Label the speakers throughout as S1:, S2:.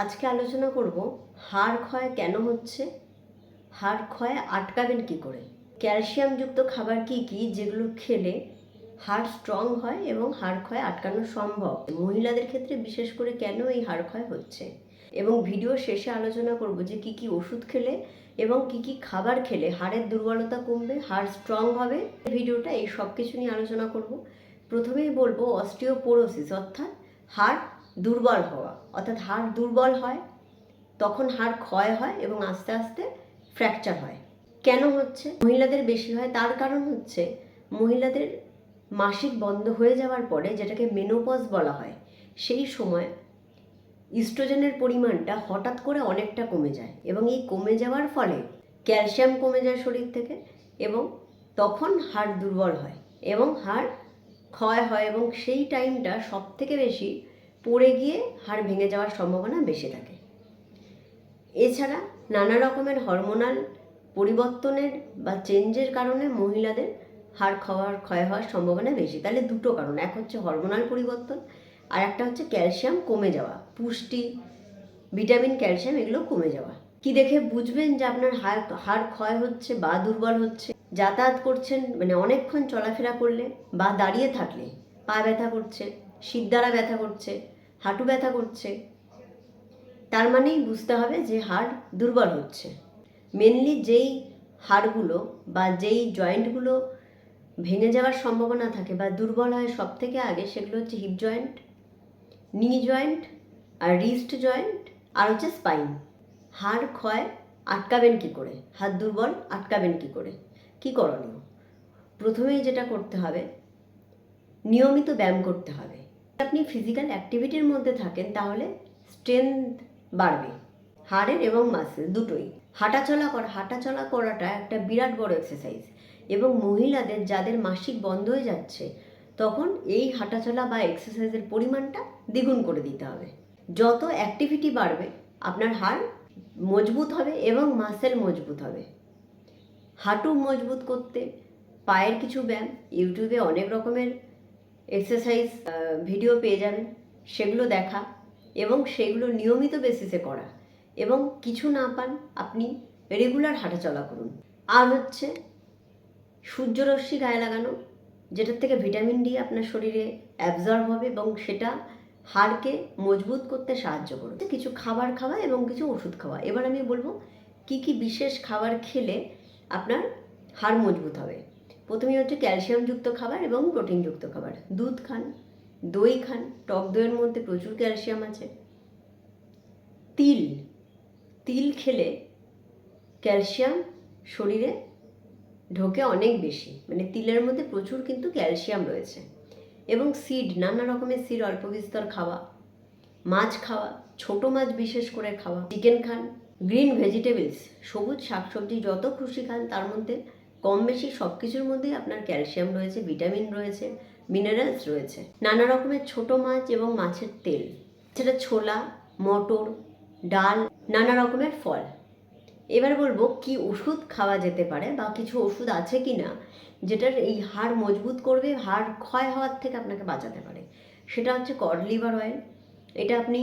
S1: আজকে আলোচনা করব হাড় ক্ষয় কেন হচ্ছে, হাড় ক্ষয় আটকাবেন কি করে, ক্যালসিয়ামযুক্ত খাবার কি কি যেগুলো খেলে হাড় স্ট্রং হয় এবং হাড় ক্ষয় আটকানো সম্ভব, মহিলাদের ক্ষেত্রে বিশেষ করে কেন এই হাড় ক্ষয় হচ্ছে, এবং ভিডিও শেষে আলোচনা করব যে কি কি ওষুধ খেলে এবং কি কি খাবার খেলে হাড়ের দুর্বলতা কমবে, হাড় স্ট্রং হবে। ভিডিওটা এই সব কিছু নিয়ে আলোচনা করব। প্রথমেই বলবো অস্টিওপোরোসিস, অর্থাৎ হাড় দুর্বল হওয়া, অর্থাৎ হাড় দুর্বল হয় তখন হাড় ক্ষয় হয় এবং আস্তে আস্তে ফ্র্যাকচার হয়। কেন হচ্ছে? মহিলাদের বেশি হয়, তার কারণ হচ্ছে মহিলাদের মাসিক বন্ধ হয়ে যাওয়ার পরে, যেটাকে মেনোপজ বলা হয়, সেই সময় ইস্ট্রোজেনের পরিমাণটা হঠাৎ করে অনেকটা কমে যায় এবং এই কমে যাওয়ার ফলে ক্যালসিয়াম কমে যায় শরীর থেকে এবং তখন হাড় দুর্বল হয় এবং হাড় ক্ষয় হয় এবং সেই টাইমটা সব থেকে বেশি পড়ে গিয়ে হাড় ভেঙে যাওয়ার সম্ভাবনা বেশি থাকে। এছাড়া নানা রকমের হরমোনাল পরিবর্তনের বা চেঞ্জের কারণে মহিলাদের হাড় ক্ষয় হওয়ার সম্ভাবনা বেশি। তাহলে দুটো কারণ, এক হচ্ছে হরমোনাল পরিবর্তন আর একটা হচ্ছে ক্যালসিয়াম কমে যাওয়া, পুষ্টি, ভিটামিন, ক্যালসিয়াম এগুলো কমে যাওয়া। কি দেখে বুঝবেন যে আপনার হাড় ক্ষয় হচ্ছে বা দুর্বল হচ্ছে? যাতায়াত করছেন, মানে অনেকক্ষণ চলাফেরা করলে বা দাঁড়িয়ে থাকলে পা ব্যথা করছে, শিরদাঁড়া ব্যথা করছে, হাঁটু ব্যথা করছে, তার মানেই বুঝতে হবে যে হাড় দুর্বল হচ্ছে। মেনলি যেই হাড়গুলো বা যেই জয়েন্টগুলো ভেঙে যাওয়ার সম্ভাবনা থাকে বা দুর্বল হয় সব থেকে আগে, সেগুলো হচ্ছে হিপ জয়েন্ট, নি জয়েন্ট আর রিস্ট জয়েন্ট আর হচ্ছে স্পাইন। হাড় ক্ষয় আটকাবেন কি করে, হাড় দুর্বল আটকাবেন কি করে, কি করণীয়? প্রথমেই যেটা করতে হবে, নিয়মিত ব্যায়াম করতে হবে। আপনি ফিজিক্যাল অ্যাক্টিভিটির মধ্যে থাকেন তাহলে স্ট্রেংথ বাড়বে হাড়ের এবং মাসেল দুটোই। হাঁটাচলা করাটা একটা বিরাট বড় এক্সারসাইজ এবং মহিলাদের যাদের মাসিক বন্ধ হয়ে যাচ্ছে তখন এই হাঁটাচলা বা এক্সারসাইজের পরিমাণটা দ্বিগুণ করে দিতে হবে। যত অ্যাক্টিভিটি বাড়বে আপনার হাড় মজবুত হবে এবং মাসেল মজবুত হবে। হাঁটু মজবুত করতে পায়ের কিছু ব্যায়াম, ইউটিউবে অনেক রকমের এক্সারসাইজ ভিডিও পেয়ে যাবেন, সেগুলো দেখা এবং সেগুলো নিয়মিত বেসিসে করা, এবং কিছু না পান আপনি রেগুলার হাঁটাচলা করুন। আর হচ্ছে সূর্যরশ্মি গায়ে লাগানো, যেটার থেকে ভিটামিন ডি আপনার শরীরে অ্যাবজর্ব হবে এবং সেটা হাড়কে মজবুত করতে সাহায্য করবে। কিছু খাবার খাওয়া এবং কিছু ওষুধ খাওয়া। এবার আমি বলবো কি কি বিশেষ খাবার খেলে আপনার হাড় মজবুত হবে। প্রথমেই হচ্ছে ক্যালসিয়ামযুক্ত খাবার এবং প্রোটিনযুক্ত খাবার। দুধ খান, দই খান, টক দইয়ের মধ্যে প্রচুর ক্যালসিয়াম আছে। তিল খেলে ক্যালসিয়াম শরীরে ঢোকে অনেক বেশি, মানে তিলের মধ্যে প্রচুর কিন্তু ক্যালসিয়াম রয়েছে। এবং সিড, নানা রকমের সিড অল্প বিস্তর খাওয়া, মাছ খাওয়া, ছোট মাছ বিশেষ করে খাওয়া, চিকেন খান, গ্রিন ভেজিটেবলস, সবুজ শাকসবজি যত খুশি খান, তার মধ্যে কম বেশি সব কিছুর মধ্যেই আপনার ক্যালসিয়াম রয়েছে, ভিটামিন রয়েছে, মিনারেলস রয়েছে। নানা রকমের ছোট মাছ এবং মাছের তেল, সেটা ছোলা, মটর, ডাল, নানা রকমের ফল। এবার বলবো কি ওষুধ খাওয়া যেতে পারে বা কিছু ওষুধ আছে কি না যেটার এই হাড় মজবুত করবে, হাড় ক্ষয় হওয়ার থেকে আপনাকে বাঁচাতে পারে। সেটা হচ্ছে কড লিভার অয়েল। এটা আপনি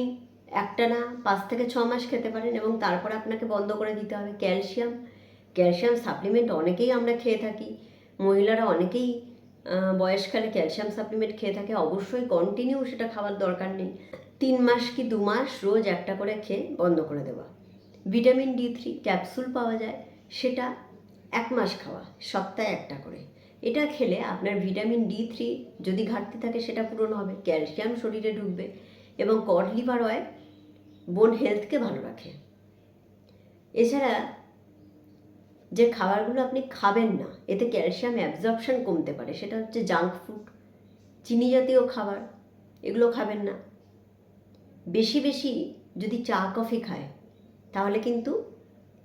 S1: একটানা 5 থেকে 6 মাস খেতে পারেন এবং তারপর আপনাকে বন্ধ করে দিতে হবে। ক্যালসিয়াম সাপ্লিমেন্ট অনেকেই আমরা খেয়ে থাকি, মহিলারা অনেকেই বয়সকালে ক্যালসিয়াম সাপ্লিমেন্ট খেয়ে থাকে। অবশ্যই কন্টিনিউ সেটা খাওয়ার দরকার নেই, 3 মাস কি 2 মাস রোজ একটা করে খেয়ে বন্ধ করে দেওয়া। ভিটামিন D3 ক্যাপসুল পাওয়া যায়, সেটা 1 মাস খাওয়া, সপ্তাহে একটা করে। এটা খেলে আপনার ভিটামিন D3 যদি ঘাটতি থাকে সেটা পূরণ হবে, ক্যালসিয়াম শরীরে ঢুকবে এবং কড লিভার অয়েল বোন হেলথকে ভালো রাখে। এছাড়া যে খাবারগুলো আপনি খাবেন না, এতে ক্যালসিয়াম অ্যাবজর্পশন কমতে পারে, সেটা হচ্ছে জাঙ্ক ফুড, চিনি জাতীয় খাবার, এগুলো খাবেন না। বেশি যদি চা কফি খায় তাহলে কিন্তু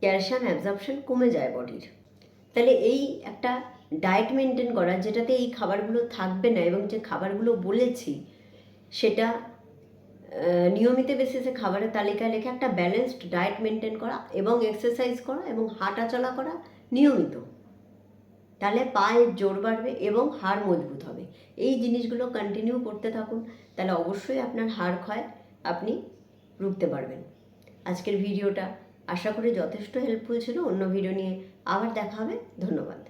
S1: ক্যালসিয়াম অ্যাবজর্পশন কমে যায় বডির। তাহলে এই একটা ডায়েট মেনটেন করা যেটাতে এই খাবারগুলো থাকবে না এবং যে খাবারগুলো বলেছি সেটা নিয়মিত বেসিসে খাবারের তালিকায় লেখে একটা ব্যালেন্সড ডায়েট মেনটেন করা এবং এক্সারসাইজ করা এবং হাঁটাচলা করা নিয়মিত, তাহলে পায়ের জোর বাড়বে এবং হাড় মজবুত হবে। এই জিনিসগুলো কন্টিনিউ করতে থাকুন, তাহলে অবশ্যই আপনার হাড় ক্ষয় আপনি রুখতে পারবেন। আজকের ভিডিওটা আশা করি যথেষ্ট হেল্পফুল ছিল। অন্য ভিডিও নিয়ে আবার দেখা হবে। ধন্যবাদ।